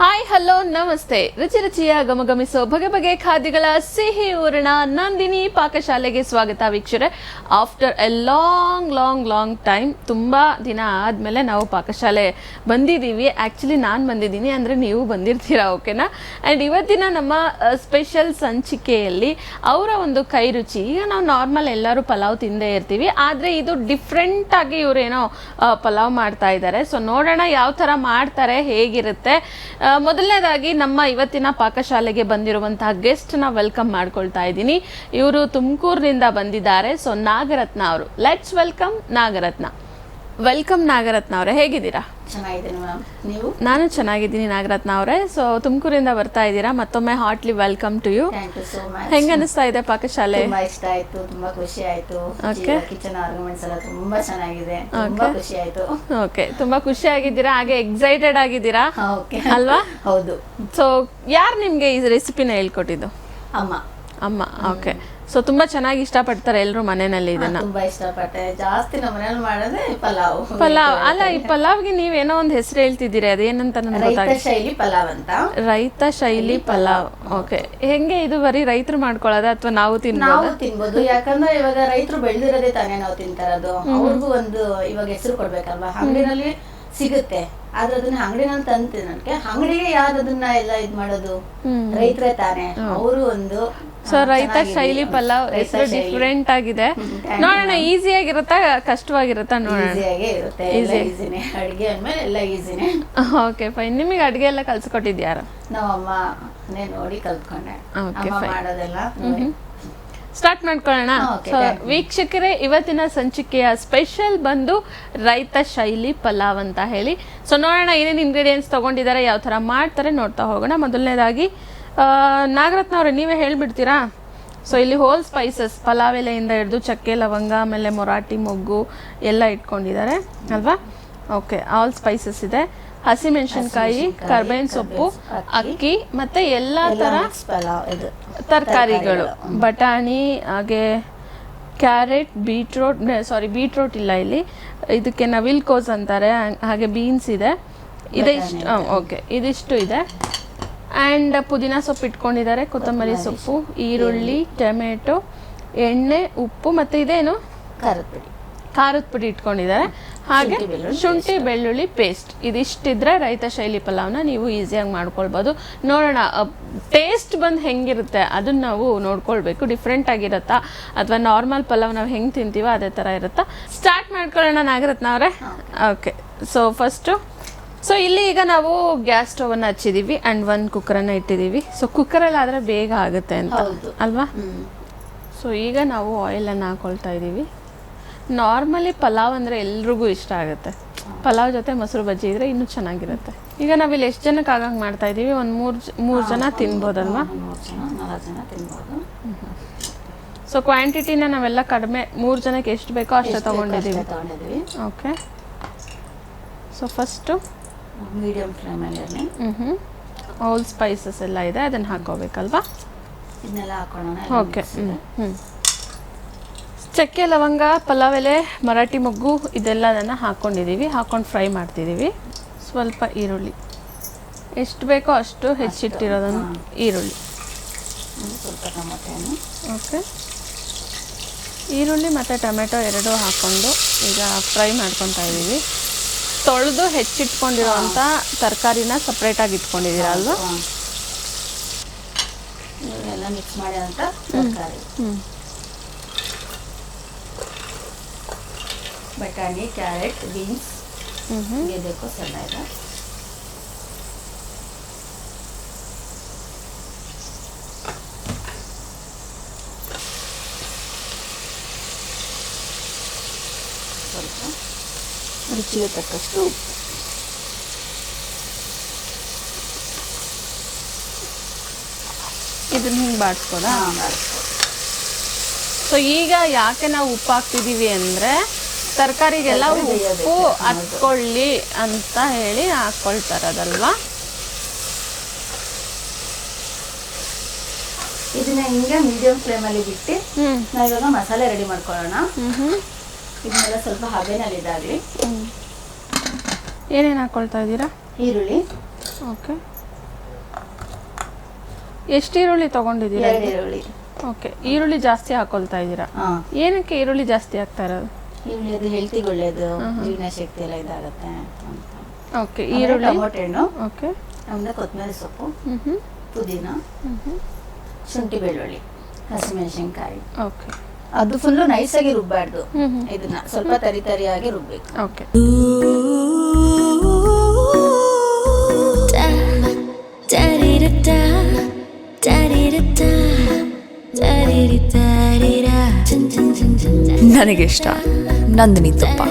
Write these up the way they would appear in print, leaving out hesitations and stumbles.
Hi hello ನಮಸ್ತೆ. ರುಚಿ ರುಚಿಯ ಗಮಗಮಿಸೋ ಬಗೆ ಬಗೆ ಖಾದ್ಯಗಳ ಸಿಹಿ ಊರಣ ನಂದಿನಿ ಪಾಕಶಾಲೆಗೆ ಸ್ವಾಗತ ವೀಕ್ಷಕರೇ. ಆಫ್ಟರ್ ಎ ಲಾಂಗ್ ಟೈಮ್, ತುಂಬ ದಿನ ಆದಮೇಲೆ ನಾವು ಪಾಕಶಾಲೆ ಬಂದಿದ್ದೀವಿ. ಆ್ಯಕ್ಚುಲಿ ನಾನು ಬಂದಿದ್ದೀನಿ ಅಂದರೆ ನೀವು ಬಂದಿರ್ತೀರಾ, ಓಕೆನಾ? ಆ್ಯಂಡ್ ಇವತ್ತಿನ ನಮ್ಮ ಸ್ಪೆಷಲ್ ಸಂಚಿಕೆಯಲ್ಲಿ ಅವರ ಒಂದು ಕೈ ರುಚಿ. ಈಗ ನಾವು ನಾರ್ಮಲ್ ಎಲ್ಲರೂ ಪಲಾವ್ ತಿಂದೇ ಇರ್ತೀವಿ, ಆದರೆ ಇದು ಡಿಫ್ರೆಂಟಾಗಿ ಇವರೇನೋ ಪಲಾವ್ ಮಾಡ್ತಾ ಇದ್ದಾರೆ. ಸೊ ನೋಡೋಣ ಯಾವ ಥರ ಮಾಡ್ತಾರೆ, ಹೇಗಿರುತ್ತೆ. ಮೊದಲನೇದಾಗಿ ನಮ್ಮ ಇವತ್ತಿನ ಪಾಕಶಾಲೆಗೆ ಬಂದಿರುವಂತಹ ಗೆಸ್ಟ್ನ ವೆಲ್ಕಮ್ ಮಾಡ್ಕೊಳ್ತಾ ಇದ್ದೀನಿ. ಇವರು ತುಮಕೂರಿನಿಂದ ಬಂದಿದ್ದಾರೆ. ಸೊ ನಾಗರತ್ನ ಅವರು. Let's welcome Nagaratna. Welcome Nagaratna ಅವರೇ, ಹೇಗಿದ್ದೀರಾ? ಚೆನ್ನಾಗಿದ್ದೀನಿ ಮ್ಯಾಮ್, ನೀವು? ನಾನು ಚೆನ್ನಾಗಿದ್ದೀನಿ ನಾಗರತ್ನ ಅವರೇ. ಸೊ ತುಮಕೂರಿಂದ ಬರ್ತಾ ಇದ್ದೀರಾ, ಮತ್ತೊಮ್ಮೆ heartly welcome to you. Thank you so much. ಹೆಂಗ ಅನಿಸ್ತಾ ಇದೆ ಪಾಕಶಾಲೆ? ತುಂಬಾ ಇಷ್ಟ ಆಯ್ತು, ತುಂಬಾ ಖುಷಿ ಆಯ್ತು. ಕಿಚನ್ ಆರ್ಗ್ಯುಮೆಂಟ್ಸ್ ಎಲ್ಲ ತುಂಬಾ ಚೆನ್ನಾಗಿದೆ, ತುಂಬಾ ಖುಷಿ ಆಯ್ತು. ಓಕೆ, ತುಂಬಾ ಖುಷಿ ಆಗಿದ್ದೀರಾ, ಹಾಗೆ ಎಕ್ಸೈಟೆಡ್ ಆಗಿದ್ದೀರಾ ಅಲ್ವಾ? ಹೌದು. ಸೊ ಯಾರು ನಿಮ್ಗೆ ಈ ರೆಸಿಪಿನ ಹೇಳ್ಕೊಟ್ಟಿದ್ದು? ಅಮ್ಮ. ಓಕೆ. ಸೊ ತುಂಬಾ ಚೆನ್ನಾಗಿ ಇಷ್ಟಪಡ್ತಾರೆ ಎಲ್ಲರೂ ಮನೆಯಲ್ಲಿ ಇದನ್ನ? ತುಂಬಾ ಇಷ್ಟಪಟ್ಟೆ. ಜಾಸ್ತಿ ನಮ್ಮ ಮನೇಲಿ ಮಾಡೋದೇ ಪಲಾವ್. ಅಲ್ಲ, ಈ ಪಲಾವ್ಗೆ ನೀವೇನೋ ಒಂದು ಹೆಸರು ಹೇಳ್ತಿದ್ದೀರಿ, ಅದೇನಂತ ನನಗೆ ಗೊತ್ತಾಗ. ಶೈಲಿ ಪಲಾವ್ ಅಂತ. ರೈತ ಶೈಲಿ ಪಲಾವ್. ಓಕೆ. ಹೆಂಗೆ ಇದು ಬರೀ ರೈತರು ಮಾಡ್ಕೊಳ್ಳೋದ ಅಥವಾ ನಾವು ತಿನ್ಬೋದು? ಯಾಕಂದ್ರೆ ಇವಾಗ ರೈತರು ಬೆಳೆದಿರೋದೇ ತಾನೇ ನಾವು ತಿಂತಾರದು. ಅವ್ರಿಗೂ ಒಂದು ಇವಾಗ ಹೆಸರು ಕೊಡ್ಬೇಕಲ್ವಾ? ಅಂಗಡಿನಲ್ಲಿ ಸಿಗುತ್ತೆ, ಆದ್ರೆ ಅದನ್ನ ಅಂಗಡಿನಲ್ಲಿ ತಂದು ನನಗೆ ಅಂಗಡಿಗೆ ಯಾರು ಅದನ್ನ ಎಲ್ಲ ಇದ್ ಮಾಡೋದು? ರೈತರೇ ತಾನೇ, ಅವರು ಒಂದು. ಸೊ ರೈತ ಶೈಲಿ ಪಲಾವ್ ಹೆಸರು ಡಿಫ್ರೆಂಟ್ ಆಗಿದೆ. ನೋಡೋಣ, ಈಸಿ ಆಗಿರುತ್ತಾ ಕಷ್ಟವಾಗಿರುತ್ತಾ ನೋಡೋಣ. ಅಡಿಗೆ ಅಂದ್ಮೇಲೆ ಎಲ್ಲ ಈಸಿನೇ. Okay fine. ನಿಮಗೆ ಅಡಿಗೆ ಎಲ್ಲ ಕಲ್ಸ್ಕೊಟ್ಟಿದ್ಯಾರ? ನಾವಮ್ಮ ನೋಡಿ ಕಲ್ತ್ಕೊಂಡೆ ಮಾಡೋದೆಲ್ಲ. ಸ್ಟಾರ್ಟ್ ಮಾಡ್ಕೊಳ್ಳೋಣ. ಸೊ ವೀಕ್ಷಕರೇ, ಇವತ್ತಿನ ಸಂಚಿಕೆಯ ಸ್ಪೆಷಲ್ ಬಂದು ರೈತ ಶೈಲಿ ಪಲಾವ್ ಅಂತ ಹೇಳಿ. ಸೊ ನೋಡೋಣ ಏನೇನು ಇಂಗ್ರೀಡಿಯೆಂಟ್ಸ್ ತಗೊಂಡಿದ್ದಾರೆ, ಯಾವ ಥರ ಮಾಡ್ತಾರೆ ನೋಡ್ತಾ ಹೋಗೋಣ. ಮೊದಲನೇದಾಗಿ ನಾಗರತ್ನ ಅವರೇ, ನೀವೇ ಹೇಳ್ಬಿಡ್ತೀರಾ? ಸೊ ಇಲ್ಲಿ ಹೋಲ್ ಸ್ಪೈಸಸ್, ಪಲಾವ್ ಎಲೆಯಿಂದ ಹಿಡಿದು ಚಕ್ಕೆ ಲವಂಗ, ಆಮೇಲೆ ಮೊರಾಟಿ ಮೊಗ್ಗು ಎಲ್ಲ ಇಟ್ಕೊಂಡಿದ್ದಾರೆ ಅಲ್ವಾ? ಓಕೆ, ಆಲ್ ಸ್ಪೈಸಸ್ ಇದೆ. ಹಸಿಮೆಣಸಿನ್ಕಾಯಿ, ಕರ್ಬೇವಿನ ಸೊಪ್ಪು, ಅಕ್ಕಿ, ಮತ್ತೆ ಎಲ್ಲ ಥರ ತರಕಾರಿಗಳು. ಬಟಾಣಿ, ಹಾಗೆ ಕ್ಯಾರೆಟ್, ಬೀಟ್ರೋಟ್ ಇಲ್ಲ ಇಲ್ಲಿ, ಇದಕ್ಕೆ ನವಿಲ್ಕೋಸ್ ಅಂತಾರೆ, ಹಾಗೆ ಬೀನ್ಸ್ ಇದೆ. ಇದಿಷ್ಟು. ಓಕೆ, ಇದಿಷ್ಟು ಇದೆ. ಆ್ಯಂಡ್ ಪುದೀನ ಸೊಪ್ಪು ಇಟ್ಕೊಂಡಿದ್ದಾರೆ, ಕೊತ್ತಂಬರಿ ಸೊಪ್ಪು, ಈರುಳ್ಳಿ, ಟೊಮೆಟೊ, ಎಣ್ಣೆ, ಉಪ್ಪು, ಮತ್ತು ಇದೇನು ಖಾರದ ಪುಡಿ ಇಟ್ಕೊಂಡಿದ್ದಾರೆ. ಹಾಗೆ ಶುಂಠಿ ಬೆಳ್ಳುಳ್ಳಿ ಪೇಸ್ಟ್. ಇದಿಷ್ಟಿದ್ರೆ ರೈತ ಶೈಲಿ ಪಲಾವ್ನ ನೀವು ಈಸಿಯಾಗಿ ಮಾಡ್ಕೊಳ್ಬೋದು. ನೋಡೋಣ ಟೇಸ್ಟ್ ಬಂದು ಹೆಂಗಿರುತ್ತೆ ಅದನ್ನ ನಾವು ನೋಡ್ಕೊಳ್ಬೇಕು. ಡಿಫ್ರೆಂಟ್ ಆಗಿರುತ್ತಾ ಅಥವಾ ನಾರ್ಮಲ್ ಪಲಾವ್ ನಾವು ಹೆಂಗೆ ತಿಂತೀವೋ ಅದೇ ಥರ ಇರುತ್ತಾ? ಸ್ಟಾರ್ಟ್ ಮಾಡ್ಕೊಳ್ಳೋಣ ನಾಗರತ್ನ ಅವರೇ. ಓಕೆ. ಸೊ ಇಲ್ಲಿ ಈಗ ನಾವು ಗ್ಯಾಸ್ ಸ್ಟವನ್ನು ಹಚ್ಚಿದ್ದೀವಿ ಆ್ಯಂಡ್ ಒಂದು ಕುಕ್ಕರನ್ನು ಇಟ್ಟಿದ್ದೀವಿ. ಸೊ ಕುಕ್ಕರಲ್ಲಿ ಆದರೆ ಬೇಗ ಆಗುತ್ತೆ ಅಂತ ಅಲ್ವಾ? ಸೊ ಈಗ ನಾವು ಆಯಿಲನ್ನು ಹಾಕೊಳ್ತಾ ಇದ್ದೀವಿ. ನಾರ್ಮಲಿ ಪಲಾವ್ ಅಂದರೆ ಎಲ್ರಿಗೂ ಇಷ್ಟ ಆಗುತ್ತೆ. ಪಲಾವ್ ಜೊತೆ ಮೊಸರು ಬಜ್ಜಿ ಇದ್ರೆ ಇನ್ನೂ ಚೆನ್ನಾಗಿರುತ್ತೆ. ಈಗ ನಾವಿಲ್ಲಿ ಎಷ್ಟು ಜನಕ್ಕೆ ಆಗಂಗೆ ಮಾಡ್ತಾ ಇದ್ದೀವಿ? ಒಂದು ಮೂರು ಜನ ತಿನ್ಬೋದಲ್ವಾ? ಸೊ ಕ್ವಾಂಟಿಟಿನ ನಾವೆಲ್ಲ ಕಡಿಮೆ, 3 ಜನಕ್ಕೆ ಎಷ್ಟು ಬೇಕೋ ಅಷ್ಟೇ ತೊಗೊಂಡಿದ್ದೀವಿ. ಓಕೆ. ಸೊ ಫಸ್ಟು ಮೀಡಿಯಂ ಫ್ಲೇಮಲ್ಲಿ ಆಲ್ ಸ್ಪೈಸಸ್ ಎಲ್ಲ ಇದೆ, ಅದನ್ನು ಹಾಕೋಬೇಕಲ್ವಾ? ಇದನ್ನೆಲ್ಲ ಹಾಕೋಣ. ಓಕೆ. ಚಕ್ಕೆ ಲವಂಗ, ಪಲಾವ್ ಎಲೆ, ಮರಾಠಿ ಮೊಗ್ಗು ಇದೆಲ್ಲದನ್ನು ಹಾಕ್ಕೊಂಡಿದ್ದೀವಿ. ಹಾಕ್ಕೊಂಡು ಫ್ರೈ ಮಾಡ್ತಿದ್ದೀವಿ. ಸ್ವಲ್ಪ ಈರುಳ್ಳಿ, ಎಷ್ಟು ಬೇಕೋ ಅಷ್ಟು ಹೆಚ್ಚಿಟ್ಟಿರೋದನ್ನು ಈರುಳ್ಳಿ. ಸ್ವಲ್ಪ ಟೊಮೆಟೊ. ಓಕೆ. ಈರುಳ್ಳಿ ಮತ್ತು ಟೊಮೆಟೊ ಎರಡೂ ಹಾಕ್ಕೊಂಡು ಈಗ ಫ್ರೈ ಮಾಡ್ಕೊತಾ ಇದ್ದೀವಿ. ತೊಳೆದು ಹೆಚ್ಚಿಟ್ಕೊಂಡಿರೋಂಥ ತರಕಾರಿನ ಸಪ್ರೇಟಾಗಿ ಇಟ್ಕೊಂಡಿದ್ದೀರಾ ಅಲ್ವಾ? ಎಲ್ಲ ಮಿಕ್ಸ್ ಮಾಡಿದಂಥ ತರಕಾರಿ. ಬಟಾಣಿ, ಕ್ಯಾರೆಟ್, ಬೀನ್ಸ್ ಬೇಕು ಸಣ್ಣ ಇದೆ. ಸ್ವಲ್ಪ ರುಚಿಗೆ ತಕ್ಕಷ್ಟು ಉಪ್ಪು. ಇದನ್ನ ಹಿಂಗೆ ಬಾಡಿಸ್ಬೋದಾ? ಸೊ ಈಗ ಯಾಕೆ ನಾವು ಉಪ್ಪು ಹಾಕ್ತಿದ್ದೀವಿ ಅಂದರೆ ತರಕಾರಿಗೆಲ್ಲ ಉಪ್ಪು ಹತ್ಕೊಳ್ಳಿ ಅಂತ ಹೇಳಿ ಹಾಕ್ಕೊಳ್ತಾರದಲ್ವಾ? ಇದನ್ನ ಹಿಂಗೆ ಮೀಡಿಯಂ ಫ್ಲೇಮಲ್ಲಿ ಬಿಟ್ಟು ನಾವಿವಾಗ ಮಸಾಲೆ ರೆಡಿ ಮಾಡ್ಕೊಳ್ಳೋಣ. ಇದನ್ನೆಲ್ಲ ಸ್ವಲ್ಪ ಹಬೆನಲ್ಲಿ ಇದಾಗಲಿ. ಏನೇನು ಹಾಕ್ಕೊಳ್ತಾ ಇದ್ದೀರಾ? ಈರುಳ್ಳಿ, ಓಕೆ, ಎಷ್ಟು ಈರುಳ್ಳಿ ತಗೊಂಡಿದ್ದೀರಾ? 2 ಈರುಳ್ಳಿ. ಓಕೆ, ಈರುಳ್ಳಿ ಜಾಸ್ತಿ ಹಾಕೊಳ್ತಾ ಇದ್ದೀರಾ. ಏನಕ್ಕೆ ಈರುಳ್ಳಿ ಜಾಸ್ತಿ ಆಗ್ತಾ ಇರೋದು? ಈರುಳ್ಳಿ ಅದು ಹೆಲ್ತಿಗೆ ಒಳ್ಳೇದು, ಜೀರ್ಣ ಶಕ್ತಿ ಎಲ್ಲ ಇದಾಗುತ್ತೆ ಅಂತ. ಓಕೆ, ಈರುಳ್ಳಿ, ಟೊಮೊಟೊ ಹಣ್ಣು, ಓಕೆ, ಆಮೇಲೆ ಕೊತ್ತಂಬರಿ ಸೊಪ್ಪು, ಪುದೀನ, ಶುಂಠಿ ಬೆಳ್ಳುಳ್ಳಿ, ಹಸಿಮೆಣಸಿನ್ಕಾಯಿ. ಓಕೆ, ಅದು ಫುಲ್ಲು ನೈಸಾಗಿ ರುಬ್ಬಾರ್ದು, ಇದನ್ನ ಸ್ವಲ್ಪ ತರಿಯಾಗಿ ರುಬ್ಬೇಕು. ಓಕೆ. ನನಗಿಷ್ಟ ನಂದಿನಿ ತುಪ್ಪ,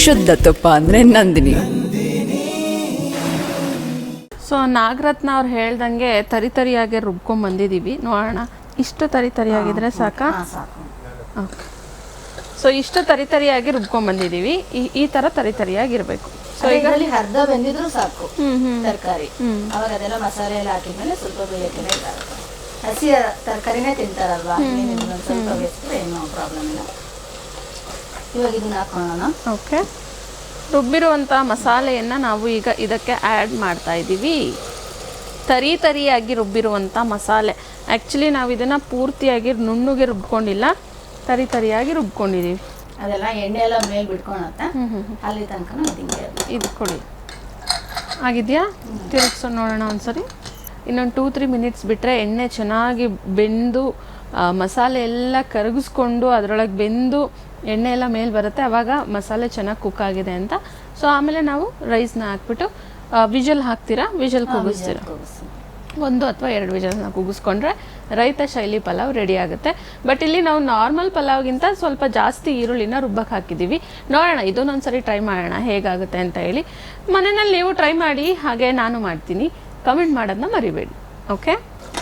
ಶುದ್ಧ ತುಪ್ಪ ಅಂದರೆ ನಂದಿನಿ. ಸೊ ನಾಗರತ್ನ ಅವ್ರು ಹೇಳ್ದಂಗೆ ತರಿಯಾಗಿ ರುಬ್ಕೊಂಡ್ ಬಂದಿದ್ದೀವಿ. ನೋಡೋಣ, ಇಷ್ಟು ತರಿಯಾಗಿದ್ರೆ ಸಾಕಾ? ಓಕೆ, ಸೊ ಇಷ್ಟು ತರಿಯಾಗಿ ರುಬ್ಕೊಂಡ್ ಬಂದಿದ್ದೀವಿ. ಈ ಥರ ತರಿಯಾಗಿರ್ಬೇಕು. ಸೊ ಈಗ ಅರ್ಧ ಬೆಂದಿದ್ರು ಸಾಕು ತರಕಾರಿ. ಅವಾಗ ಅದೆಲ್ಲ ಮಸಾಲೆ ಎಲ್ಲ ಹಾಕಿದ್ಮೇಲೆ ಸ್ವಲ್ಪ ಬೇಯಕ್ಕೆ ಇದಾಗುತ್ತೆ. ಹಸಿ ತರಕಾರಿನೇ ತಿಂತಾರಲ್ವಾ, ಸ್ವಲ್ಪ ಬೇಯಿಸಿದ್ರೆ ಏನೋ ಪ್ರಾಬ್ಲಮ್ ಇಲ್ಲ. ಇವಾಗ ಇದನ್ನ ಹಾಕೋಣ. ಓಕೆ, ರುಬ್ಬಿರುವಂಥ ಮಸಾಲೆಯನ್ನು ನಾವು ಈಗ ಇದಕ್ಕೆ ಆ್ಯಡ್ ಮಾಡ್ತಾ ಇದ್ದೀವಿ. ತರಿಯಾಗಿ ರುಬ್ಬಿರುವಂಥ ಮಸಾಲೆ. ಆ್ಯಕ್ಚುಲಿ ನಾವು ಇದನ್ನು ಪೂರ್ತಿಯಾಗಿ ನುಣ್ಣಗೆ ರುಬ್ಕೊಂಡಿಲ್ಲ, ತರಿಯಾಗಿ ರುಬ್ಕೊಂಡಿದ್ದೀವಿ. ಅದೆಲ್ಲ ಎಣ್ಣೆ ಎಲ್ಲ ಮೇಲೆ ಬಿಡ್ಕೊಳತ್ತೆ, ಅಲ್ಲಿ ತನಕ ಇದು ಕೊಡಿ. ಆಗಿದೆಯಾ? ತಿರುಗಿಸೋ ನೋಡೋಣ ಒಂದ್ಸರಿ. ಇನ್ನೊಂದು 2-3 ಮಿನಿಟ್ಸ್ ಬಿಟ್ಟರೆ ಎಣ್ಣೆ ಚೆನ್ನಾಗಿ ಬೆಂದು ಮಸಾಲೆ ಎಲ್ಲ ಕರಗಿಸ್ಕೊಂಡು ಅದರೊಳಗೆ ಬೆಂದು ಎಣ್ಣೆ ಎಲ್ಲ ಮೇಲೆ ಬರುತ್ತೆ. ಆವಾಗ ಮಸಾಲೆ ಚೆನ್ನಾಗಿ ಕುಕ್ ಆಗಿದೆ ಅಂತ. ಸೊ ಆಮೇಲೆ ನಾವು ರೈಸ್ನ ಹಾಕ್ಬಿಟ್ಟು ವಿಜಲ್ ಹಾಕ್ತೀರಾ, ವಿಜಲ್ ಕೂಗಿಸ್ತೀರಾ? 1 ಅಥವಾ 2 ವಿಜಲ್ನ ಕೂಗಿಸ್ಕೊಂಡ್ರೆ ರೈತ ಶೈಲಿ ಪಲಾವ್ ರೆಡಿ ಆಗುತ್ತೆ. ಬಟ್ ಇಲ್ಲಿ ನಾವು ನಾರ್ಮಲ್ ಪಲಾವ್ಗಿಂತ ಸ್ವಲ್ಪ ಜಾಸ್ತಿ ಈರುಳ್ಳಿನ ರುಬ್ಬಕ್ಕೆ ಹಾಕಿದ್ದೀವಿ. ನೋಡೋಣ, ಇದನ್ನೊಂದ್ಸರಿ ಟ್ರೈ ಮಾಡೋಣ ಹೇಗಾಗುತ್ತೆ ಅಂತ ಹೇಳಿ. ಮನೆಯಲ್ಲಿ ನೀವು ಟ್ರೈ ಮಾಡಿ, ಹಾಗೆ ನಾನು ಮಾಡ್ತೀನಿ. ಕಮೆಂಟ್ ಮಾಡೋದನ್ನ ಮರಿಬೇಡಿ. ಓಕೆ,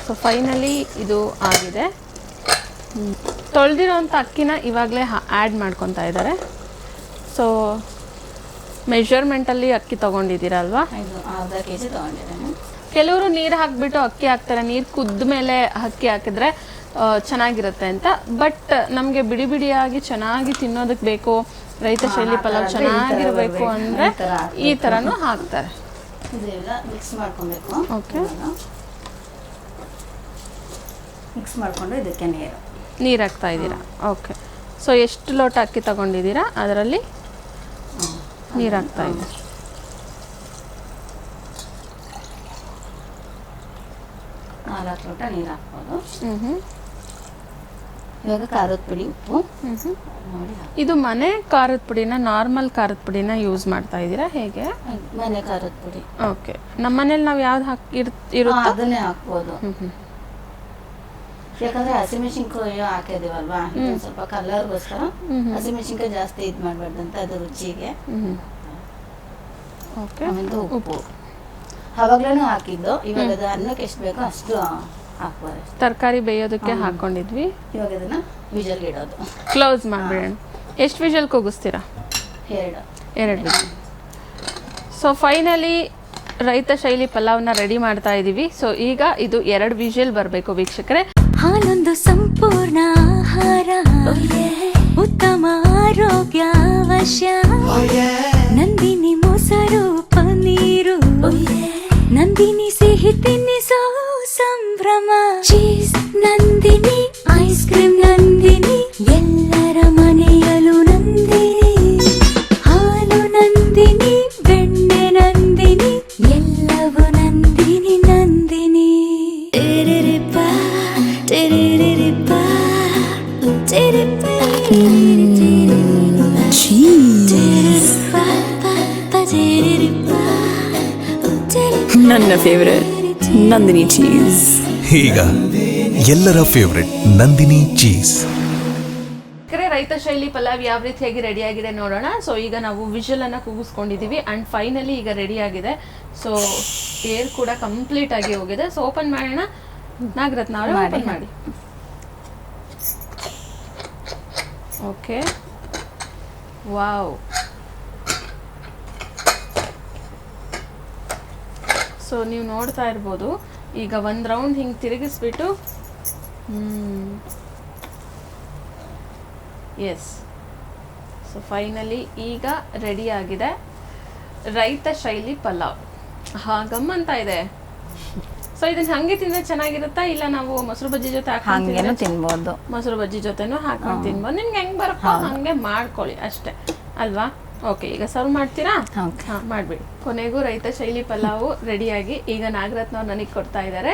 ಸೊ ಫೈನಲಿ ಇದು ಆಗಿದೆ. ತೊಳೆದಿರೋಂಥ ಅಕ್ಕಿನ ಇವಾಗಲೇ ಆ್ಯಡ್ ಮಾಡ್ಕೊತಾ ಇದ್ದಾರೆ. ಸೊ ಮೆಷರ್ಮೆಂಟಲ್ಲಿ ಅಕ್ಕಿ ತೊಗೊಂಡಿದ್ದೀರಲ್ವಾ? ಅರ್ಧ ಕೆಜಿ ತೊಗೊಂಡಿದ್ದೇನೆ. ಕೆಲವರು ನೀರು ಹಾಕಿಬಿಟ್ಟು ಅಕ್ಕಿ ಹಾಕ್ತಾರೆ, ನೀರು ಕುದ್ದ ಮೇಲೆ ಅಕ್ಕಿ ಹಾಕಿದ್ರೆ ಚೆನ್ನಾಗಿರುತ್ತೆ ಅಂತ. ಬಟ್ ನಮಗೆ ಬಿಡಿ ಬಿಡಿಯಾಗಿ ಚೆನ್ನಾಗಿ ತಿನ್ನೋದಕ್ಕೆ ಬೇಕು, ರೈತ ಶೈಲಿ ಪಲಾವ್ ಚೆನ್ನಾಗಿರಬೇಕು ಅಂದರೆ ಈ ಥರನೂ ಹಾಕ್ತಾರೆ. ಇದೆಲ್ಲ ಮಿಕ್ಸ್ ಮಾಡ್ಕೊಬೇಕು. ಓಕೆ, ಮಿಕ್ಸ್ ಮಾಡಿಕೊಂಡು ಇದಕ್ಕೆ ನೀರು ಹಾಕ್ತಾ ಇದ್ದೀರಾ? ಓಕೆ, ಸೊ ಎಷ್ಟು ಲೋಟ ಅಕ್ಕಿ ತಗೊಂಡಿದ್ದೀರಾ ಅದರಲ್ಲಿ ನೀರು ಹಾಕ್ತಾ ಇದ್ದೀರಾ? 4 ಲೋಟ ನೀರು ಹಾಕ್ಬೋದು. ಇವಾಗ ಖಾರದ ಪುಡಿ, ಉಪ್ಪು ನೋಡಿ. ಇದು ಮನೆ ಖಾರದ ಪುಡಿನ, ನಾರ್ಮಲ್ ಖಾರದ ಪುಡಿನ ಯೂಸ್ ಮಾಡ್ತಾ ಇದ್ದೀರಾ ಹೇಗೆ? ಮನೆ ಖಾರದ ಪುಡಿ. ಓಕೆ, ನಮ್ಮ ಮನೇಲಿ ನಾವು ಯಾವ್ದು ಇರುತ್ತೋ ಅದನ್ನೇ ಹಾಕ್ಬೋದು. ಯಾಕಂದ್ರೆ ಹಸಿಮೆಣಸಿನ್ಕಾಯಿ ಹಾಕಿದೀವಲ್ವಾ, ಸ್ವಲ್ಪ ಕಲರ್ಗೋಸ್ಕರ ಹಸಿಮೆಣಸಿನ್ಕಾಯಿ ಜಾಸ್ತಿ ಇದು ಮಾಡ್ಬಾರ್ದು ಅಂತ, ಅದು ರುಚಿಗೆ. ಓಕೆ, ಆಮೇಲೆ ಉಪ್ಪು ಅವಾಗ್ಲೂ ಹಾಕಿದ್ದು. ಇವಾಗ ಅದು ಅನ್ನಕ್ಕೆ ಎಷ್ಟು ಬೇಕೋ ಅಷ್ಟು ಹಾಕ್ಬೋದು. ತರಕಾರಿ ಬೇಯೋದಕ್ಕೆ ಹಾಕೊಂಡಿದ್ವಿ. ಇವಾಗ ಇದನ್ನ ವಿಜಲ್ಗೆ ಇಡೋದು. ಕ್ಲೋಸ್ ಮಾಡಿಬಿಡೋಣ. ಎಷ್ಟು ವಿಜಲ್ ಕೂಗಿಸ್ತೀರಾ? 2 ವಿಜಲ್. ಸೊ ಫೈನಲಿ ರೈತ ಶೈಲಿ ಪಲಾವ್ನ ರೆಡಿ ಮಾಡ್ತಾ ಇದ್ದೀವಿ. ಸೊ ಈಗ ಇದು 2 ವಿಜಲ್ ಬರಬೇಕು ವೀಕ್ಷಕರೇ. ಹಾಲೊಂದು ಸಂಪೂರ್ಣ ಆಹಾರ, ಉತ್ತಮ ಆರೋಗ್ಯ ಅವಶ್ಯ. ನಂದಿನಿ ಮೊಸರು ಪನ್ನೀರು, ನಂದಿನಿ ಸಿಹಿ ತಿನ್ನಿಸೋ ಸಂಭ್ರಮ. Cheese Nandini, ice cream Nandini, ಎಲ್ಲರ ಮನೆಯಲ್ಲೂ ನಂದಿನಿ. ಹಾಲು ನಂದಿನಿ, ಬೆಣ್ಣೆ ನಂದಿನಿ, ಎಲ್ಲವೂ ನಂದಿನಿ ನಂದಿನಿ. ನನ್ನ ಫೇವರೇಟ್ ನಂದಿನಿ ಚೀಸ್. ಈಗ ಎಲ್ಲರ ಫೇವರೇಟ್ ನಂದಿನಿ ಚೀಸ್. ರೈತ ಶೈಲಿ ಪಲಾವ್ ಯಾವ ರೀತಿಯಾಗಿ ರೆಡಿ ಆಗಿದೆ ನೋಡೋಣ. ಸೊ ಈಗ ನಾವು ವಿಜಲ್ ಅನ್ನ ಕೂಗಿಸ್ಕೊಂಡಿದೀವಿ ಅಂಡ್ ಫೈನಲಿ ಈಗ ರೆಡಿ ಆಗಿದೆ. ಸೊ ಏರ್ ಕೂಡ ಕಂಪ್ಲೀಟ್ ಆಗಿ ಹೋಗಿದೆ. ಸೊ ಓಪನ್ ಮಾಡೋಣ. ನಾಗರತ್ನ ಅವರೇ ಓಪನ್ ಮಾಡಿ. Okay, wow. ಸೊ ನೀವು ನೋಡ್ತಾ ಇರ್ಬೋದು, ಈಗ 1 ರೌಂಡ್ ಹಿಂಗೆ ತಿರುಗಿಸ್ಬಿಟ್ಟು ಎಸ್. ಸೊ ಫೈನಲಿ ಈಗ ರೆಡಿ ಆಗಿದೆ ರೈತ ಶೈಲಿ ಪಲಾವ್. ಗಮ್ಮಂತ ಇದೆ. ಸೊ ಇದನ್ನ ಹಂಗೆ ತಿಂದ್ರೆ ಚೆನ್ನಾಗಿರುತ್ತಾ ಇಲ್ಲ ನಾವು ಮೊಸರು ಬಜ್ಜಿ ಜೊತೆ ಹಂಗೇನು ತಿನ್ಬೋದು. ಮೊಸರು ಬಜ್ಜಿ ಜೊತೆನೂ ಹಾಕೊಂಡು ತಿನ್ಬೋದು. ನಿಮ್ಗೆ ಹೆಂಗ್ ಬರುತ್ತೋ ಹಂಗೆ ಮಾಡ್ಕೊಳ್ಳಿ ಅಷ್ಟೇ ಅಲ್ವಾ. ಓಕೆ, ಈಗ ಸರ್ವ್ ಮಾಡ್ತೀರಾ? ಹಾಂ, ಮಾಡ್ಬಿಡಿ. ಕೊನೆಗೂ ರೈತ ಶೈಲಿ ಪಲಾವು ರೆಡಿಯಾಗಿ ಈಗ ನಾಗರತ್ನ ಅವ್ರು ನನಗೆ ಕೊಡ್ತಾ ಇದ್ದಾರೆ.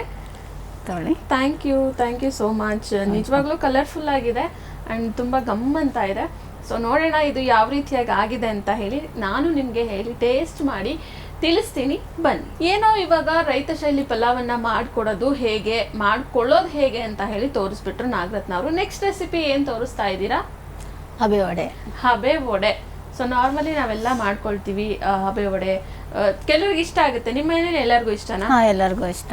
ತಗೊಳ್ಳಿ. Thank you so much. ನಿಜವಾಗ್ಲೂ ಕಲರ್ಫುಲ್ ಆಗಿದೆ ಆ್ಯಂಡ್ ತುಂಬ ಗಮ್ಮಂತ ಇದೆ. ಸೊ ನೋಡೋಣ ಇದು ಯಾವ ರೀತಿಯಾಗಿ ಆಗಿದೆ ಅಂತ ಹೇಳಿ ನಾನು ನಿಮಗೆ ಹೇಳಿ ಟೇಸ್ಟ್ ಮಾಡಿ ತಿಳಿಸ್ತೀನಿ ಬನ್ನಿ. ಏನೋ ಇವಾಗ ರೈತ ಶೈಲಿ ಪಲಾವನ್ನ ಮಾಡ್ಕೊಳ್ಳೋದು ಹೇಗೆ ಅಂತ ಹೇಳಿ ತೋರಿಸ್ಬಿಟ್ರು ನಾಗರತ್ನ ಅವರು. ನೆಕ್ಸ್ಟ್ ರೆಸಿಪಿ ಏನು ತೋರಿಸ್ತಾ ಇದ್ದೀರಾ? ಹಬೆ ವಡೆ. ಸೊ ನಾರ್ಮಲಿ ನಾವೆಲ್ಲ ಮಾಡ್ಕೊಳ್ತೀವಿ ಹಬೆ ವಡೆ. ಕೆಲವ್ರಿಗೆ ಇಷ್ಟ ಆಗುತ್ತೆ. ನಿಮ್ಮ ಮನೇಲಿ ಎಲ್ಲರಿಗೂ ಇಷ್ಟನಾ? ಎಲ್ಲರಿಗೂ ಇಷ್ಟ.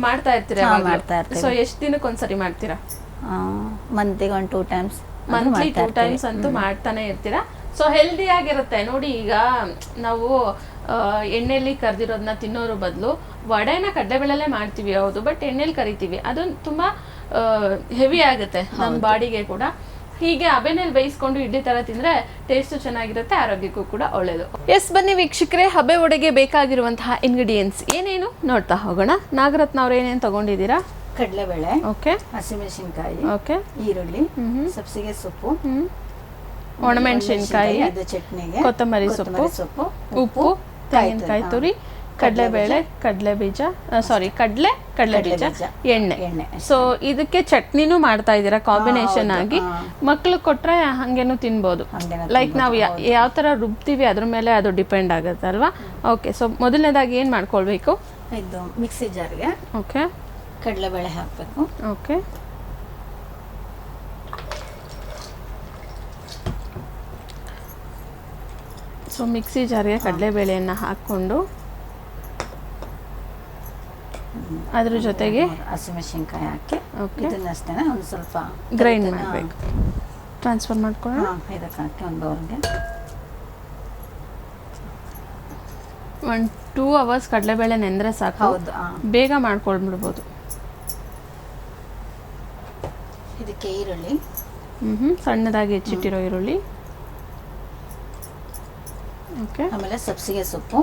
ಮಾಡ್ತಾ ಇರ್ತೀರಾ? ಮಾಡ್ತಾ ಇರ್ತೀವಿ. ಸೊ ಎಷ್ಟು ದಿನಕ್ಕೆ ಒಂದ್ಸರಿ ಮಾಡ್ತೀರಾ? ಮಂತ್ಲಿಗೆ 2 times. ಮಂತ್ಲಿ 2 times ಅಂತೂ ಮಾಡ್ತಾನೆ ಇರ್ತೀರಾ. ಸೊ ಹೆಲ್ದಿ ಆಗಿರುತ್ತೆ ನೋಡಿ. ಈಗ ನಾವು ಎಣ್ಣೆಲಿ ಕರ್ದಿರೋದನ್ನ ತಿನ್ನೋದ್ರ ಬದಲು ವಡೆನ ಕಡಲೆಬೇಳೆಲ್ಲೇ ಮಾಡ್ತೀವಿ, ಹೌದು, ಬಟ್ ಎಣ್ಣೆಲಿ ಕರಿತೀವಿ, ಅದು ತುಂಬಾ ಹೆವಿ ಆಗುತ್ತೆ ನಮ್ಮ ಬಾಡಿಗೆ ಕೂಡ. ಹೀಗೆ ಹಬೆನಲ್ಲಿ ಬೇಯಿಸ್ಕೊಂಡು ಇಡ್ಲಿ ತರ ತಿಂದ್ರೆ ಟೇಸ್ಟ್ ಚೆನ್ನಾಗಿರುತ್ತೆ, ಆರೋಗ್ಯಕ್ಕೂ ಕೂಡ ಒಳ್ಳೇದು. ಎಸ್, ಬನ್ನಿ ವೀಕ್ಷಕರೇ, ಹಬೆ ವಡೆಗೆ ಬೇಕಾಗಿರುವಂತಹ ಇಂಗ್ರೀಡಿಯೆಂಟ್ಸ್ ಏನೇನು ನೋಡ್ತಾ ಹೋಗೋಣ. ನಾಗರತ್ನ ಅವ್ರು ಏನೇನು ತಗೊಂಡಿದ್ದೀರಾ? ಕಡಲೆಬೇಳೆ, ಓಕೆ, ಹಸಿಮೆಣಸಿನಕಾಯಿ, ಓಕೆ, ಈರುಳ್ಳಿ, ಸಬ್ಸಿಗೆ ಸೊಪ್ಪು, ಒಣಮೆಣಸಿನಕಾಯಿ, ಚಟ್ನಿಗೆ ಕೊತ್ತಂಬರಿ ಸೊಪ್ಪು, ಉಪ್ಪು, ತೆಂಗಿನಕಾಯಿ ತುರಿ, ಕಡಲೆಬೇಳೆ, ಕಡಲೆ ಬೀಜ, ಕಡಲೆ ಬೀಜ, ಎಣ್ಣೆ. ಸೊ ಇದಕ್ಕೆ ಚಟ್ನಿನೂ ಮಾಡ್ತಾ ಇದ್ದೀರಾ ಕಾಂಬಿನೇಷನ್ ಆಗಿ. ಮಕ್ಳು ಕೊಟ್ರೆ ಹಂಗೇನು ತಿನ್ಬೋದು. ಲೈಕ್ ನಾವು ಯಾವ ತರ ರುಬ್ತೀವಿ ಅದ್ರ ಮೇಲೆ ಅದು ಡಿಪೆಂಡ್ ಆಗುತ್ತೆ ಅಲ್ವಾ. ಓಕೆ, ಸೊ ಮೊದಲನೇದಾಗಿ ಏನ್ ಮಾಡ್ಕೊಳ್ಬೇಕು? ಇದು ಮಿಕ್ಸಿ ಜಾರ್ಗೆ ಓಕೆ ಕಡಲೆಬೇಳೆ ಹಾಕಬೇಕು. ಓಕೆ, ಸೊ ಮಿಕ್ಸಿ ಜಾರ್ಗೆ ಕಡಲೆಬೇಳೆಯನ್ನು ಹಾಕ್ಕೊಂಡು ಅದ್ರ ಜೊತೆಗೆ ಹಸಿಮೆಣಸಿನಕಾಯಿ ಹಾಕಿ ಇದನ್ನಷ್ಟೇ ಒಂದು ಸ್ವಲ್ಪ ಗ್ರೈಂಡ್ ಮಾಡಬೇಕು. ಟ್ರಾನ್ಸ್ಫರ್ ಮಾಡ್ಕೊಳ್ಳೋಣ. ಇದಕ್ಕೆ ಹಾಕಿ ಒಂದು ಬೌಲ್ಗೆ 1-2 hours ಕಡಲೆಬೇಳೆ ನೆಂದ್ರೆ ಸಾಕು. ಹೌದು, ಬೇಗ ಮಾಡ್ಕೊಳ್ಬಿಡ್ಬೋದು. ಇದಕ್ಕೆ ಈರುಳ್ಳಿ, ಸಣ್ಣದಾಗಿ ಹೆಚ್ಚಿಟ್ಟಿರೋ ಈರುಳ್ಳಿ, ಓಕೆ, ಆಮೇಲೆ ಸಬ್ಸಿಗೆ ಸೊಪ್ಪು,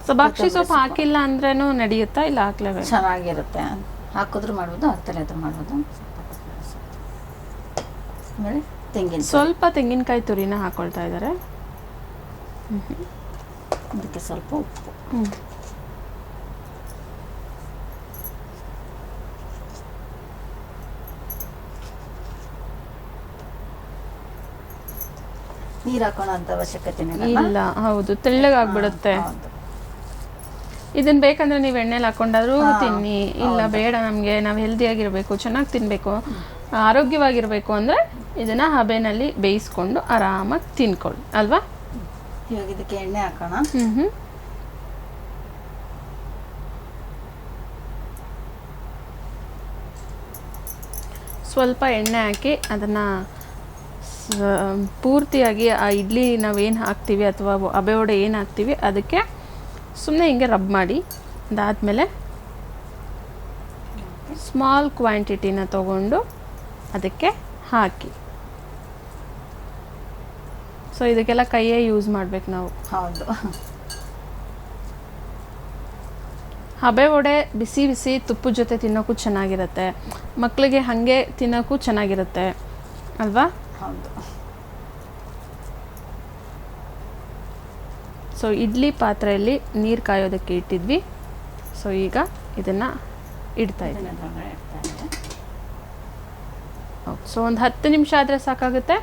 ಸಬಾಕ್ಷಿ ಸೊಪ್ಪು ಹಾಕಿಲ್ಲ ಅಂದ್ರೇನು ನಡೆಯುತ್ತಾ? ಇಲ್ಲ ಹಾಕ್ಲೇಬೇಕು? ಚೆನ್ನಾಗಿರುತ್ತೆ. ಹಾಕಿದ್ರು ಮಾಡ್ಬೋದು, ಹಾಕ್ತಾರೆ ಅದು ಮಾಡ್ಬೋದು. ಆಮೇಲೆ ಸ್ವಲ್ಪ ತೆಂಗಿನಕಾಯಿ ತುರಿನ ಹಾಕೊಳ್ತಾ ಇದ್ದಾರೆ. ಅದಕ್ಕೆ ಸ್ವಲ್ಪ ಉಪ್ಪು, ನೀರು ಹಾಕೋಣ ಅಂತ ಅವಶ್ಯಕತೆ ಇಲ್ಲ. ಹೌದು, ತೆಳ್ಳಗಾಗ್ಬಿಡುತ್ತೆ. ಇದನ್ನ ಬೇಕಂದ್ರೆ ನೀವು ಎಣ್ಣೆಲಿ ಹಾಕೊಂಡಾದ್ರೂ ತಿನ್ನಿ. ಇಲ್ಲ ಬೇಡ, ನಮಗೆ ನಾವು ಹೆಲ್ದಿಯಾಗಿರ್ಬೇಕು, ಚೆನ್ನಾಗಿ ತಿನ್ಬೇಕು, ಆರೋಗ್ಯವಾಗಿರ್ಬೇಕು ಅಂದ್ರೆ ಇದನ್ನ ಹಬೆನಲ್ಲಿ ಬೇಯಿಸ್ಕೊಂಡು ಆರಾಮಾಗಿ ತಿನ್ಕೊಳ್ಳಿ ಅಲ್ವಾ. ಇವಾಗ ಇದಕ್ಕೆ ಎಣ್ಣೆ ಹಾಕೋಣ. ಸ್ವಲ್ಪ ಎಣ್ಣೆ ಹಾಕಿ ಅದನ್ನ ಪೂರ್ತಿಯಾಗಿ ಆ ಇಡ್ಲಿ ನಾವೇನು ಹಾಕ್ತೀವಿ ಅಥವಾ ಹಬೆ ವಡೆ ಏನು ಹಾಕ್ತೀವಿ ಅದಕ್ಕೆ ಸುಮ್ಮನೆ ಹಿಂಗೆ ರಬ್ ಮಾಡಿ, ಅದಾದಮೇಲೆ ಸ್ಮಾಲ್ ಕ್ವಾಂಟಿಟಿನ ತಗೊಂಡು ಅದಕ್ಕೆ ಹಾಕಿ. ಸೊ ಇದಕ್ಕೆಲ್ಲ ಕೈಯೇ ಯೂಸ್ ಮಾಡ್ಬೇಕು ನಾವು. ಹೌದು, ಹಬೆ ವಡೆ ಬಿಸಿ ಬಿಸಿ ತುಪ್ಪದ ಜೊತೆ ತಿನ್ನೋಕ್ಕೂ ಚೆನ್ನಾಗಿರುತ್ತೆ, ಮಕ್ಕಳಿಗೆ ಹಾಗೆ ತಿನ್ನೋಕ್ಕೂ ಚೆನ್ನಾಗಿರುತ್ತೆ ಅಲ್ವಾ. ಹೌದು. ಸೊ ಇಡ್ಲಿ ಪಾತ್ರೆಯಲ್ಲಿ ನೀರು ಕಾಯೋದಕ್ಕೆ ಇಟ್ಟಿದ್ವಿ. ಸೊ ಈಗ ಇದನ್ನು ಇಡ್ತಾ ಇದ್ದೀನಿ. ಸೊ ಒಂದು 10 ನಿಮಿಷ ಆದರೆ ಸಾಕಾಗುತ್ತೆ.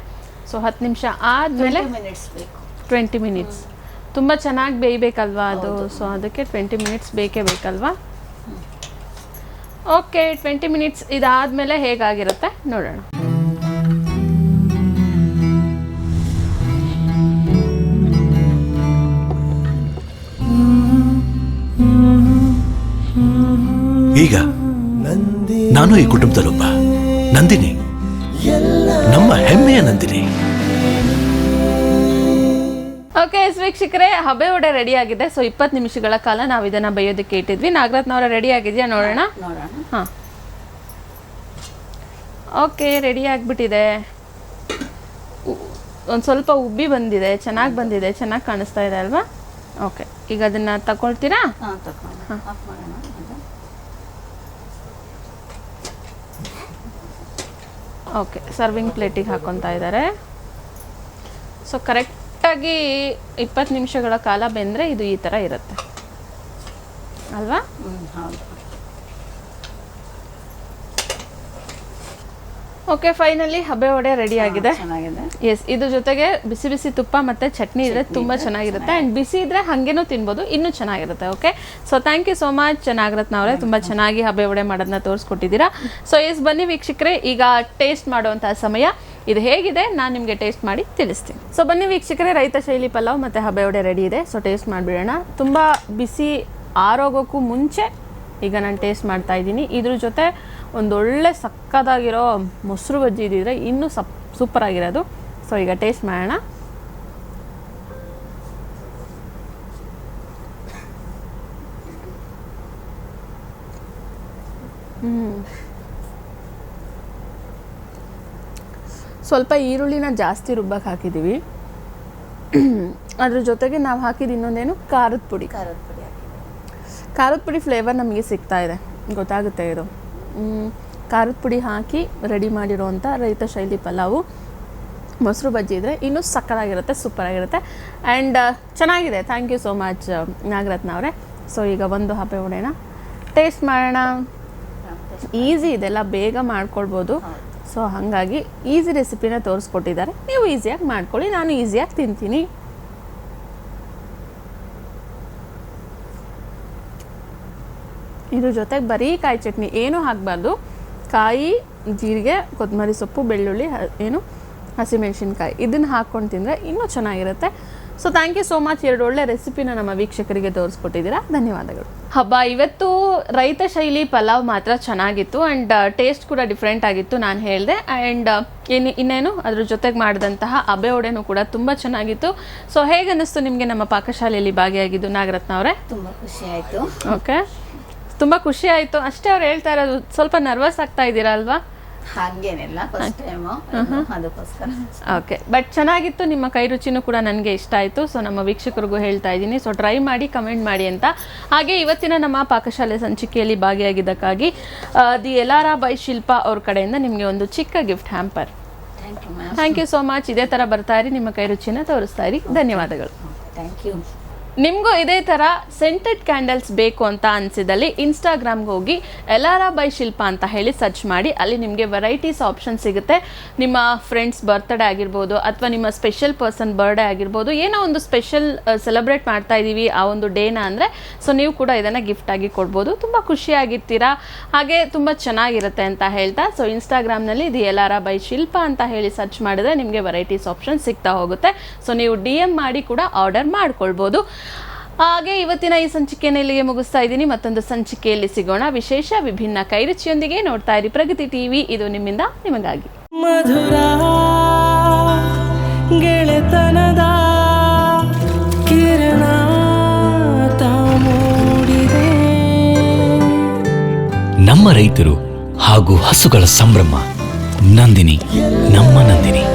ಸೊ 10 ನಿಮಿಷ ಆದಮೇಲೆ 20 ಮಿನಿಟ್ಸ್ ತುಂಬ ಚೆನ್ನಾಗಿ ಬೇಯಬೇಕಲ್ವಾ ಅದು. ಸೊ ಅದಕ್ಕೆ 20 ಮಿನಿಟ್ಸ್ ಬೇಕೇ ಬೇಕಲ್ವಾ. ಓಕೆ, 20 ಮಿನಿಟ್ಸ್ ಇದಾದಮೇಲೆ ಹೇಗಾಗಿರುತ್ತೆ ನೋಡೋಣ. ಈಗ ನಾನು ಈ ಕುಟುಂಬದಲ್ಲೊಬ್ಬ ನಂದಿನಿ, ನಮ್ಮ ಹೆಮ್ಮೆಯ ನಂದಿನಿ. ಓಕೆ ವೀಕ್ಷಕರೇ, ಹಬೆ ವಡೆ ರೆಡಿ ಆಗಿದೆ. ಸೊ 20 ನಿಮಿಷಗಳ ಕಾಲ ನಾವು ಇದನ್ನ ಬೇಯೋದಕ್ಕೆ ಇಟ್ಟಿದ್ವಿ. ನಾಗರತ್ನವರ ರೆಡಿ ಆಗಿದೆಯಾ ನೋಡೋಣ. ಹಾಂ, ಓಕೆ, ರೆಡಿ ಆಗಿಬಿಟ್ಟಿದೆ. ಒಂದು ಸ್ವಲ್ಪ ಉಬ್ಬಿ ಬಂದಿದೆ, ಚೆನ್ನಾಗಿ ಬಂದಿದೆ, ಚೆನ್ನಾಗಿ ಕಾಣಿಸ್ತಾ ಇದೆ ಅಲ್ವಾ. ಓಕೆ, ಈಗ ಅದನ್ನು ತಗೊಳ್ತೀರಾ? ಹಾಂ ತಗೊಂಡು ಆಫ್ ಮಾಡೋಣ ಅದು. ಓಕೆ, ಸರ್ವಿಂಗ್ ಪ್ಲೇಟಿಗೆ ಹಾಕೊತಾ ಇದ್ದಾರೆ. ಸೊ ಕರೆಕ್ಟಾಗಿ 20 ನಿಮಿಷಗಳ ಕಾಲ ಬೆಂದರೆ ಇದು ಈ ಥರ ಇರುತ್ತೆ ಅಲ್ವಾ? ಹೌದು. ಓಕೆ, ಫೈನಲಿ ಹಬೆ ವಡೆ ರೆಡಿ ಆಗಿದೆ. ಚೆನ್ನಾಗಿದೆ. ಎಸ್, ಇದ್ರ ಜೊತೆಗೆ ಬಿಸಿ ಬಿಸಿ ತುಪ್ಪ ಮತ್ತು ಚಟ್ನಿ ಇದ್ರೆ ತುಂಬ ಚೆನ್ನಾಗಿರುತ್ತೆ. ಆ್ಯಂಡ್ ಬಿಸಿ ಇದ್ರೆ ಹಾಗೇನೂ ತಿನ್ಬೋದು, ಇನ್ನೂ ಚೆನ್ನಾಗಿರುತ್ತೆ. Okay, so thank you so much Nagaratna ಅವರೇ, ತುಂಬ ಚೆನ್ನಾಗಿ ಹಬೆ ವಡೆ ಮಾಡೋದನ್ನ ತೋರಿಸ್ಕೊಟ್ಟಿದ್ದೀರಾ. ಸೊ ಎಸ್, ಬನ್ನಿ ವೀಕ್ಷಕರೇ, ಈಗ ಟೇಸ್ಟ್ ಮಾಡುವಂತಹ ಸಮಯ. ಇದು ಹೇಗಿದೆ ನಾನು ನಿಮಗೆ ಟೇಸ್ಟ್ ಮಾಡಿ ತಿಳಿಸ್ತೀನಿ. ಸೊ ಬನ್ನಿ ವೀಕ್ಷಕರೇ, ರೈತ ಶೈಲಿ ಪಲಾವ್ ಮತ್ತು ಹಬೆ ವಡೆ ರೆಡಿ ಇದೆ. ಸೊ ಟೇಸ್ಟ್ ಮಾಡಿಬಿಡೋಣ. ತುಂಬ ಬಿಸಿ ಆರೋಗೋಕ್ಕೂ ಮುಂಚೆ ಈಗ ನಾನು ಟೇಸ್ಟ್ ಮಾಡ್ತಾ ಇದ್ದೀನಿ. ಇದ್ರ ಜೊತೆ ಒಂದೊಳ್ಳೆ ಸಕ್ಕದಾಗಿರೋ ಮೊಸರು ಬಜ್ಜಿ ಇದ್ದಿದ್ರೆ ಇನ್ನೂ ಸೂಪರ್ ಆಗಿರೋದು. ಸೊ ಈಗ ಟೇಸ್ಟ್ ಮಾಡೋಣ. ಸ್ವಲ್ಪ ಈರುಳ್ಳಿನ ಜಾಸ್ತಿ ರುಬ್ಬಕ್ಕೆ ಹಾಕಿದ್ದೀವಿ. ಅದ್ರ ಜೊತೆಗೆ ನಾವು ಹಾಕಿದ ಇನ್ನೊಂದೇನು ಖಾರದ ಪುಡಿ. ಖಾರದ ಪುಡಿ ಫ್ಲೇವರ್ ನಮಗೆ ಸಿಗ್ತಾ ಇದೆ, ಗೊತ್ತಾಗುತ್ತೆ ಇದು. ಖಾರದ ಪುಡಿ ಹಾಕಿ ರೆಡಿ ಮಾಡಿರೋವಂಥ ರೈತ ಶೈಲಿ ಪಲಾವು ಮೊಸರು ಬಜ್ಜಿ ಇದ್ದರೆ ಇನ್ನೂ ಸಕ್ಕತ್ತಾಗಿರುತ್ತೆ, ಸೂಪರಾಗಿರುತ್ತೆ. ಆ್ಯಂಡ್ ಚೆನ್ನಾಗಿದೆ. Thank you so much Nagaratna ಅವರೇ. ಸೊ ಈಗ ಒಂದು ಹಬೆ ವಡೆನ ಟೇಸ್ಟ್ ಮಾಡೋಣ. ಈಸಿ ಇದೆಲ್ಲ, ಬೇಗ ಮಾಡ್ಕೊಳ್ಬೋದು. ಸೊ ಹಾಗಾಗಿ ಈಸಿ ರೆಸಿಪಿನ ತೋರಿಸ್ಕೊಟ್ಟಿದ್ದಾರೆ, ನೀವು ಈಸಿಯಾಗಿ ಮಾಡ್ಕೊಳ್ಳಿ. ನಾನು ಈಸಿಯಾಗಿ ತಿಂತೀನಿ. ಇದ್ರ ಜೊತೆಗೆ ಬರೀ ಕಾಯಿ ಚಟ್ನಿ ಏನೂ ಹಾಕಬಾರ್ದು. ಕಾಯಿ, ಜೀರಿಗೆ, ಕೊತ್ತಂಬರಿ ಸೊಪ್ಪು, ಬೆಳ್ಳುಳ್ಳಿ, ಹಸಿಮೆಣಸಿನ್ಕಾಯಿ ಇದನ್ನು ಹಾಕ್ಕೊಂಡು ತಿಂದರೆ ಇನ್ನೂ ಚೆನ್ನಾಗಿರುತ್ತೆ. So thank you so much. 2 ಒಳ್ಳೆ ರೆಸಿಪಿನ ನಮ್ಮ ವೀಕ್ಷಕರಿಗೆ ತೋರಿಸ್ಕೊಟ್ಟಿದ್ದೀರಾ, ಧನ್ಯವಾದಗಳು. ಹಬ್ಬ, ಇವತ್ತು ರೈತ ಶೈಲಿ ಪಲಾವ್ ಮಾತ್ರ ಚೆನ್ನಾಗಿತ್ತು. ಆ್ಯಂಡ್ ಟೇಸ್ಟ್ ಕೂಡ ಡಿಫ್ರೆಂಟ್ ಆಗಿತ್ತು, ನಾನು ಹೇಳಿದೆ. ಆ್ಯಂಡ್ ಇನ್ನೇನು ಅದ್ರ ಜೊತೆಗೆ ಮಾಡಿದಂತಹ ಹಬೆ ವಡೆನೂ ಕೂಡ ತುಂಬ ಚೆನ್ನಾಗಿತ್ತು. ಸೊ ಹೇಗೆ ಅನ್ನಿಸ್ತು ನಿಮಗೆ ನಮ್ಮ ಪಾಕಶಾಲೆಯಲ್ಲಿ ಭಾಗಿಯಾಗಿದ್ದು ನಾಗರತ್ನ ಅವರೇ? ತುಂಬ ಖುಷಿ ಆಯಿತು. ಓಕೆ, ತುಂಬ ಖುಷಿ ಆಯಿತು ಅಷ್ಟೇ. ಅವ್ರು ಹೇಳ್ತಾ ಇರೋದು ಸ್ವಲ್ಪ ನರ್ವಸ್ ಆಗ್ತಾ ಇದ್ದೀರಾ ಅಲ್ವಾ? ಹಾಗೇನಿಲ್ಲ, ಫಸ್ಟ್ ಟೈಮು ಅದಕ್ಕೋಸ್ಕರ. ಓಕೆ, ಬಟ್ ಚೆನ್ನಾಗಿತ್ತು. ನಿಮ್ಮ ಕೈ ರುಚಿನೂ ಕೂಡ ನನಗೆ ಇಷ್ಟ ಆಯಿತು. ಸೊ ನಮ್ಮ ವೀಕ್ಷಕರಿಗೂ ಹೇಳ್ತಾ ಇದ್ದೀನಿ, ಸೊ ಟ್ರೈ ಮಾಡಿ, ಕಮೆಂಟ್ ಮಾಡಿ ಅಂತ. ಹಾಗೆ ಇವತ್ತಿನ ನಮ್ಮ ಪಾಕಶಾಲೆ ಸಂಚಿಕೆಯಲ್ಲಿ ಭಾಗಿಯಾಗಿದ್ದಕ್ಕಾಗಿ ದಿ ಎಲಾರಾ ಬೈ ಶಿಲ್ಪಾ ಅವ್ರ ಕಡೆಯಿಂದ ನಿಮಗೆ ಒಂದು ಚಿಕ್ಕ gift hamper. Thank you so much. ಇದೇ ಥರ ಬರ್ತಾ ಇರಿ, ನಿಮ್ಮ ಕೈ ರುಚಿನ ತೋರಿಸ್ತಾ ಇರಿ. ಧನ್ಯವಾದಗಳು. Thank you. ನಿಮಗೂ ಇದೇ ಥರ ಸೆಂಟೆಡ್ ಕ್ಯಾಂಡಲ್ಸ್ ಬೇಕು ಅಂತ ಅನಿಸಿದಲ್ಲಿ ಇನ್ಸ್ಟಾಗ್ರಾಮ್ಗೆ ಹೋಗಿ ಎಲಾರಾ ಬೈ ಶಿಲ್ಪಾ ಅಂತ ಹೇಳಿ ಸರ್ಚ್ ಮಾಡಿ. ಅಲ್ಲಿ ನಿಮಗೆ ವೆರೈಟೀಸ್ ಆಪ್ಷನ್ ಸಿಗುತ್ತೆ. ನಿಮ್ಮ ಫ್ರೆಂಡ್ಸ್ ಬರ್ತ್ಡೇ ಆಗಿರ್ಬೋದು, ಅಥವಾ ನಿಮ್ಮ ಸ್ಪೆಷಲ್ ಪರ್ಸನ್ ಬರ್ಡೇ ಆಗಿರ್ಬೋದು, ಏನೋ ಒಂದು ಸ್ಪೆಷಲ್ ಸೆಲೆಬ್ರೇಟ್ ಮಾಡ್ತಾ ಇದ್ದೀವಿ ಆ ಒಂದು ಡೇನ ಅಂದರೆ, ಸೊ ನೀವು ಕೂಡ ಇದನ್ನು ಗಿಫ್ಟ್ ಆಗಿ ಕೊಡ್ಬೋದು. ತುಂಬ ಖುಷಿಯಾಗಿರ್ತೀರಾ, ಹಾಗೆ ತುಂಬ ಚೆನ್ನಾಗಿರುತ್ತೆ ಅಂತ ಹೇಳ್ತಾ, so ಇನ್ಸ್ಟಾಗ್ರಾಮ್ನಲ್ಲಿ the Elara by Shilpa ಅಂತ ಹೇಳಿ ಸರ್ಚ್ ಮಾಡಿದ್ರೆ ನಿಮಗೆ ವೆರೈಟೀಸ್ ಆಪ್ಷನ್ ಸಿಗ್ತಾ ಹೋಗುತ್ತೆ. ಸೊ ನೀವು DM ಮಾಡಿ ಕೂಡ ಆರ್ಡರ್ ಮಾಡ್ಕೊಳ್ಬೋದು. ಹಾಗೆ ಇವತ್ತಿನ ಈ ಸಂಚಿಕೆಯನ್ನು ಇಲ್ಲಿಗೆ ಮುಗಿಸ್ತಾ ಇದ್ದೀನಿ. ಮತ್ತೊಂದು ಸಂಚಿಕೆಯಲ್ಲಿ ಸಿಗೋಣ, ವಿಶೇಷ ವಿಭಿನ್ನ ಕೈರುಚಿಯೊಂದಿಗೆ. ನೋಡ್ತಾ ಇರಿ ಪ್ರಗತಿ ಟಿವಿ, ಇದು ನಿಮ್ಮಿಂದ ನಿಮಗಾಗಿ. ಮಧುರ ಗೆಳೆತನದ ಕಿರಣ ಮೂಡಿದೆ. ನಮ್ಮ ರೈತರು ಹಾಗೂ ಹಸುಗಳ ಸಂಭ್ರಮ. ನಂದಿನಿ, ನಮ್ಮ ನಂದಿನಿ.